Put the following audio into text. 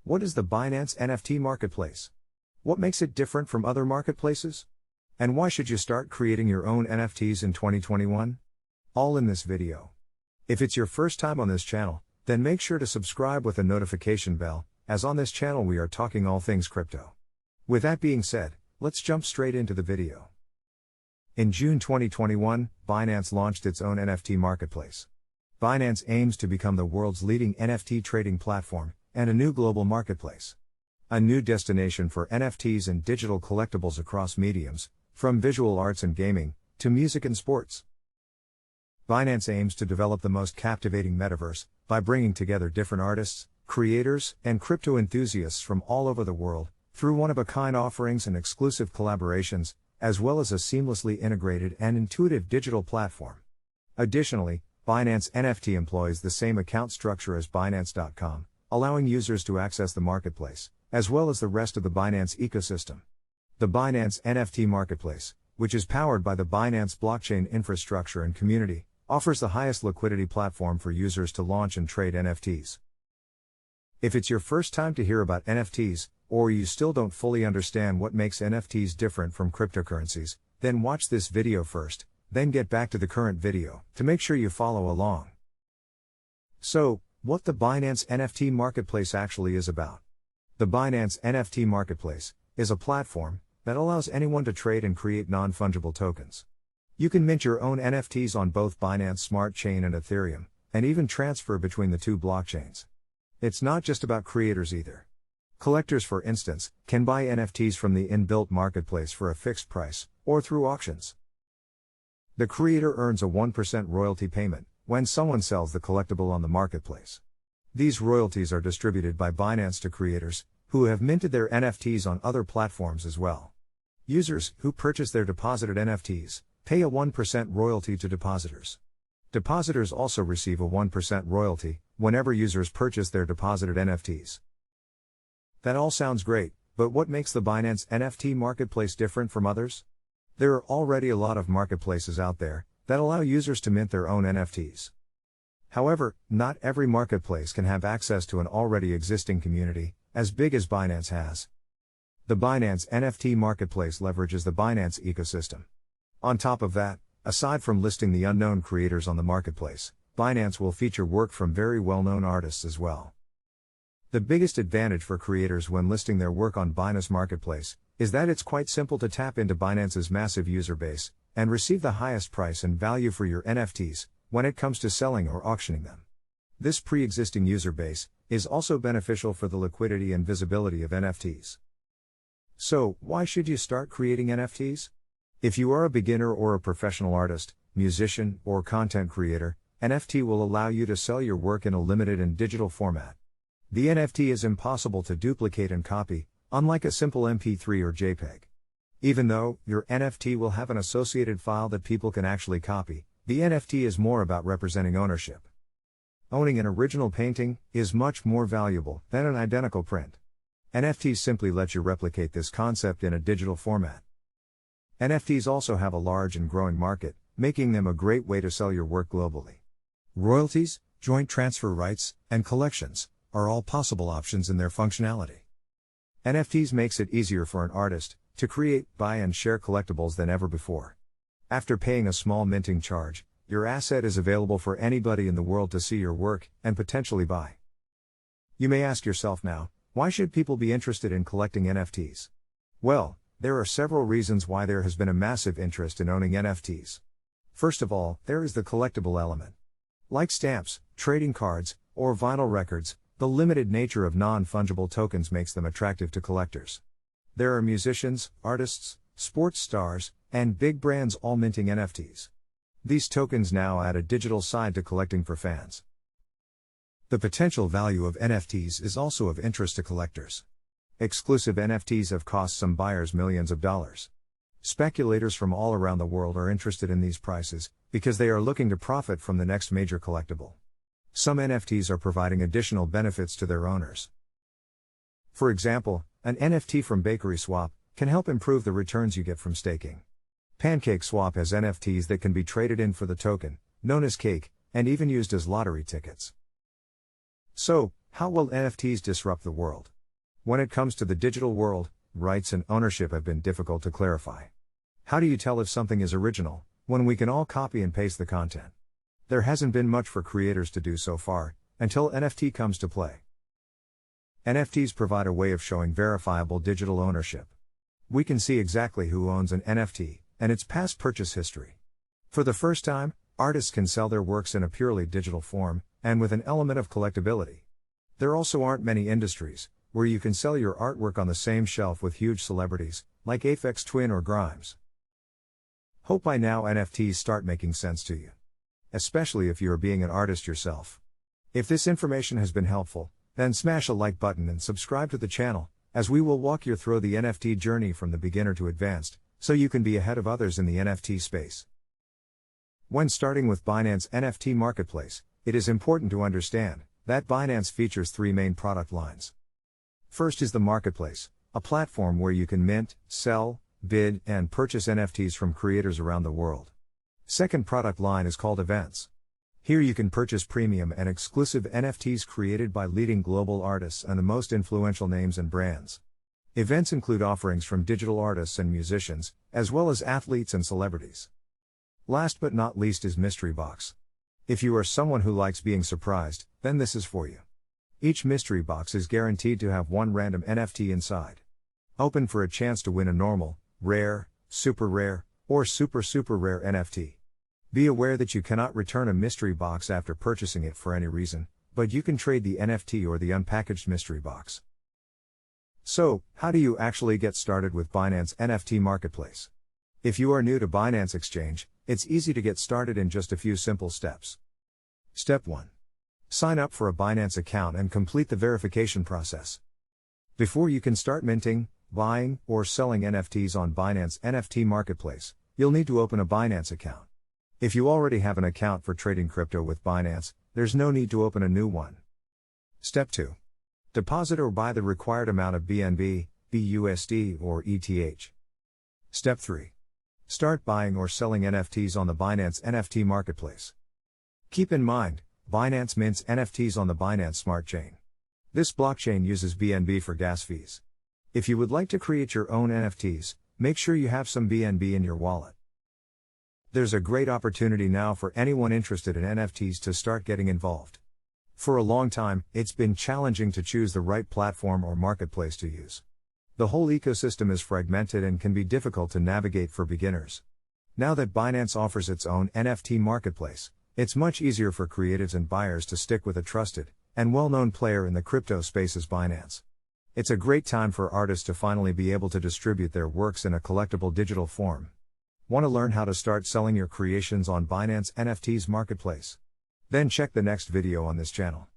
What is the Binance NFT Marketplace? What makes it different from other marketplaces? And why should you start creating your own NFTs in 2021? All in this video. If it's your first time on this channel, then make sure to subscribe with a notification bell, as on this channel we are talking all things crypto. With that being said, let's jump straight into the video. In June 2021, Binance launched its own NFT marketplace. Binance aims to become the world's leading NFT trading platform, and a new global marketplace. A new destination for NFTs and digital collectibles across mediums, from visual arts and gaming, to music and sports. Binance aims to develop the most captivating metaverse, by bringing together different artists, creators, and crypto enthusiasts from all over the world, through one-of-a-kind offerings and exclusive collaborations, as well as a seamlessly integrated and intuitive digital platform. Additionally, Binance NFT employs the same account structure as Binance.com, allowing users to access the marketplace, as well as the rest of the Binance ecosystem. The Binance NFT Marketplace, which is powered by the Binance blockchain infrastructure and community, offers the highest liquidity platform for users to launch and trade NFTs. If it's your first time to hear about NFTs, or you still don't fully understand what makes NFTs different from cryptocurrencies, then watch this video first, then get back to the current video, to make sure you follow along. So, what the Binance NFT Marketplace actually is about. The Binance NFT Marketplace is a platform that allows anyone to trade and create non-fungible tokens. You can mint your own NFTs on both Binance Smart Chain and Ethereum, and even transfer between the two blockchains. It's not just about creators either. Collectors, for instance, can buy NFTs from the inbuilt marketplace for a fixed price, or through auctions. The creator earns a 1% royalty payment when someone sells the collectible on the marketplace. These royalties are distributed by Binance to creators who have minted their NFTs on other platforms as well. Users who purchase their deposited NFTs pay a 1% royalty to depositors. Depositors also receive a 1% royalty whenever users purchase their deposited NFTs. That all sounds great, but what makes the Binance NFT Marketplace different from others? There are already a lot of marketplaces out there that allow users to mint their own NFTs. However, not every marketplace can have access to an already existing community as big as Binance has. The Binance NFT Marketplace leverages the Binance ecosystem. On top of that, aside from listing the unknown creators on the marketplace, Binance will feature work from very well-known artists as well. The biggest advantage for creators when listing their work on Binance Marketplace is that it's quite simple to tap into Binance's massive user base and receive the highest price and value for your NFTs when it comes to selling or auctioning them. This pre-existing user base is also beneficial for the liquidity and visibility of NFTs. So, why should you start creating NFTs? If you are a beginner or a professional artist, musician, or content creator, NFT will allow you to sell your work in a limited and digital format. The NFT is impossible to duplicate and copy, unlike a simple MP3 or JPEG. Even though your NFT will have an associated file that people can actually copy, the NFT is more about representing ownership. Owning an original painting is much more valuable than an identical print. NFTs simply let you replicate this concept in a digital format. NFTs also have a large and growing market, making them a great way to sell your work globally. Royalties, joint transfer rights, and collections are all possible options in their functionality. NFTs makes it easier for an artist to create, buy and share collectibles than ever before. After paying a small minting charge, your asset is available for anybody in the world to see your work and potentially buy. You may ask yourself now, why should people be interested in collecting NFTs? Well, there are several reasons why there has been a massive interest in owning NFTs. First of all, there is the collectible element. Like stamps, trading cards, or vinyl records, the limited nature of non-fungible tokens makes them attractive to collectors. There are musicians, artists, sports stars, and big brands all minting NFTs. These tokens now add a digital side to collecting for fans. The potential value of NFTs is also of interest to collectors. Exclusive NFTs have cost some buyers millions of dollars. Speculators from all around the world are interested in these prices, because they are looking to profit from the next major collectible. Some NFTs are providing additional benefits to their owners. For example, an NFT from Bakery Swap can help improve the returns you get from staking. Pancake Swap has NFTs that can be traded in for the token, known as cake, and even used as lottery tickets. So, How will NFTs disrupt the world? When it comes to the digital world, rights and ownership have been difficult to clarify. How do you tell if something is original, when we can all copy and paste the content? There hasn't been much for creators to do so far, until NFT comes to play. NFTs provide a way of showing verifiable digital ownership. We can see exactly who owns an NFT, and its past purchase history. For the first time, artists can sell their works in a purely digital form, and with an element of collectability. There also aren't many industries where you can sell your artwork on the same shelf with huge celebrities, like Aphex Twin or Grimes. Hope by now NFTs start making sense to you. Especially if you are being an artist yourself. If this information has been helpful, then smash a like button and subscribe to the channel, as we will walk you through the NFT journey from the beginner to advanced, so you can be ahead of others in the NFT space. When starting with Binance NFT Marketplace, it is important to understand that Binance features three main product lines. First is the Marketplace, a platform where you can mint, sell, bid, and purchase NFTs from creators around the world. Second product line is called Events. Here you can purchase premium and exclusive NFTs created by leading global artists and the most influential names and brands. Events include offerings from digital artists and musicians, as well as athletes and celebrities. Last but not least is Mystery Box. If you are someone who likes being surprised, then this is for you. Each mystery box is guaranteed to have one random NFT inside. Open for a chance to win a normal, rare, super rare, or super rare NFT. Be aware that you cannot return a mystery box after purchasing it for any reason, but you can trade the NFT or the unpackaged mystery box. So, how do you actually get started with Binance NFT Marketplace? If you are new to Binance Exchange, it's easy to get started in just a few simple steps. Step 1. Sign up for a Binance account and complete the verification process. Before you can start minting, buying, or selling NFTs on Binance NFT Marketplace, you'll need to open a Binance account. If you already have an account for trading crypto with Binance, there's no need to open a new one. Step 2. Deposit or buy the required amount of BNB, BUSD, or ETH. Step 3. Start buying or selling NFTs on the Binance NFT Marketplace. Keep in mind, Binance mints NFTs on the Binance Smart Chain. This blockchain uses BNB for gas fees. If you would like to create your own NFTs, make sure you have some BNB in your wallet. There's a great opportunity now for anyone interested in NFTs to start getting involved. For a long time, it's been challenging to choose the right platform or marketplace to use. The whole ecosystem is fragmented and can be difficult to navigate for beginners. Now that Binance offers its own NFT marketplace, it's much easier for creatives and buyers to stick with a trusted and well-known player in the crypto space as Binance. It's a great time for artists to finally be able to distribute their works in a collectible digital form. Want to learn how to start selling your creations on Binance NFT's marketplace? Then check the next video on this channel.